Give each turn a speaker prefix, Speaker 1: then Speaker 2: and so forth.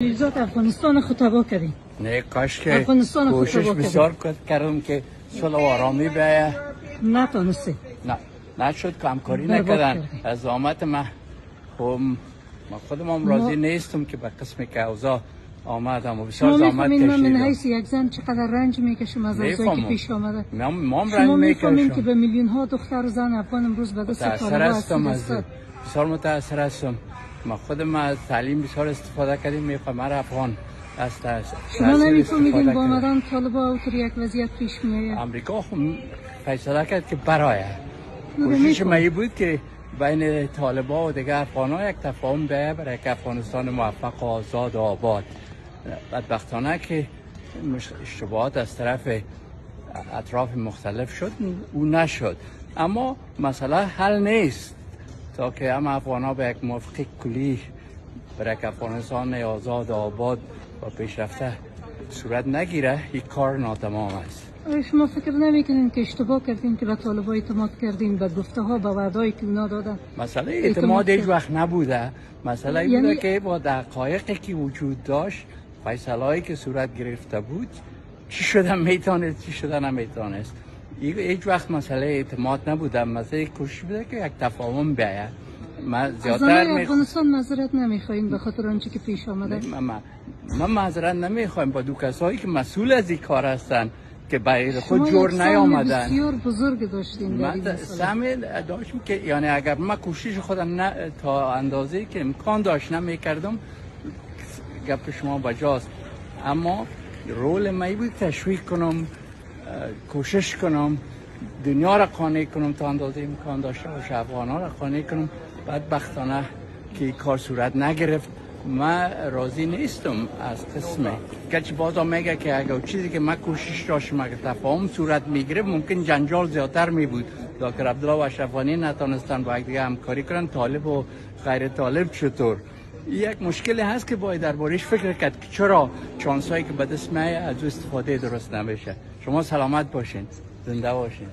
Speaker 1: ایجاد افغانستان خود تباه کردیم.
Speaker 2: نه کاش که کوشش بسیار کردم که صلح و آرامی به
Speaker 1: نتونسته.
Speaker 2: نشد، همکاری نکردن. از آمد ما خودم هم راضی نیستم که به قسمی که اوضاع آمدم و بسیار زحمت کشیدم.
Speaker 1: من حیث یک زن چقدر رنج میکشم از اوضاعی که پیش آمده.
Speaker 2: ما رنج میکشم
Speaker 1: که به میلیون ها دختر و زن افغان امروز به دست طالبان هستند.
Speaker 2: بسیار متأثر هستم. ما خودم از تعلیم بسیار استفاده کردیم. میخوام افغان است.
Speaker 1: شما نمیفهمیدین با آمدن طالبان اوتر یک وضعیت پیش میآید.
Speaker 2: امریکا فیصله کرد که برای کوشش ما بود که بین طالبان و دیگر افغان‌ها یک تفاهم بیاید برای که افغانستان موفق و آزاد و آباد. بدبختانه که اشتباهات از طرف اطراف مختلف شد او نشد، اما مسئله حل نیست تا که هم افغان‌ها به یک موافقه کلی برای که افغانستان آزاد و آباد و پیشرفته صورت نگیره. این کار ناتمام است.
Speaker 1: شما فکر نمی‌کنین که اشتباه کردین که به طالبان اعتماد کردین، به گفته‌ها به وعده‌ای که اونا دادن؟
Speaker 2: مسئله اعتماد هیچ وقت نبوده. مسئله بوده که با دقایقی که وجود داشت، فیصله‌ای که صورت گرفته بود، چی شده میتونست، چی شده نمیتونست. هیچ وقت مسئله اعتماد نبوده. مسئله کوشش بوده که یک تفاهم بیاید. من زیادتر
Speaker 1: افغانستان معذرت نمیخواین به خاطر آنچه که پیش آمده؟
Speaker 2: من معذرت نمیخوایم با دو کسایی که مسئول از این کار هستند که برای خود جور نیامدن.
Speaker 1: بسیار بزرگ داشتین.
Speaker 2: من سهمیل داشتم که یعنی اگر من کوشش خودم تا اندازه‌ای که امکان داشت نمیکردم، گپ شما بجاست، اما رول من بود تشویق کنم، کوشش کنم دنیا را قانع کنم تا اندازه امکان داشته باشه، افغان‌ها را قانع کنم. بدبختانه که کار صورت نگرفت. من راضی نیستم از قسمه گرچه بازم میگه که اگر چیزی که من کوشش داشتم اگر تفاهم صورت میگیره ممکن جنجال زیادتر میبود. دکتر عبدالله و اشرف غنی نتونستن با دیگه همکاری کنن، طالب و غیر طالب چطور. یک مشکلی هست که باید دربارش فکر کرد که چرا چانسایی که به دست میاد از استفاده درست نمیشه. شما سلامت باشین، زنده باشین.